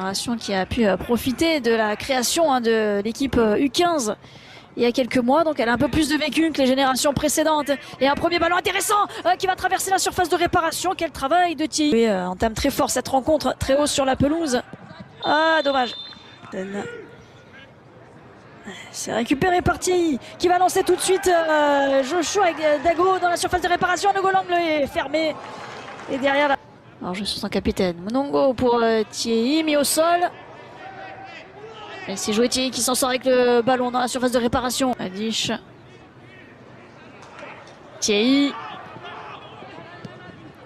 génération qui a pu profiter de la création de l'équipe U15 il y a quelques mois, donc elle a un peu plus de vécu que les générations précédentes. Et un premier ballon intéressant qui va traverser la surface de réparation. Quel travail de Thierry. Entame très fort cette rencontre, très haut sur la pelouse. Ah, dommage. C'est récupéré par Thierry qui va lancer tout de suite Joshua avec Dago dans la surface de réparation. Le goal angle est fermé. Et derrière, alors je suis son capitaine. Monongo pour Thierry, mis au sol. Et c'est joué Thierry qui s'en sort avec le ballon dans la surface de réparation. Adish. Thierry.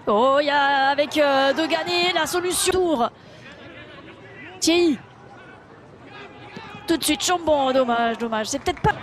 Oh, il y a avec Dogané la solution. Tour. Thierry. Tout de suite Chambon. Dommage, dommage. C'est peut-être pas...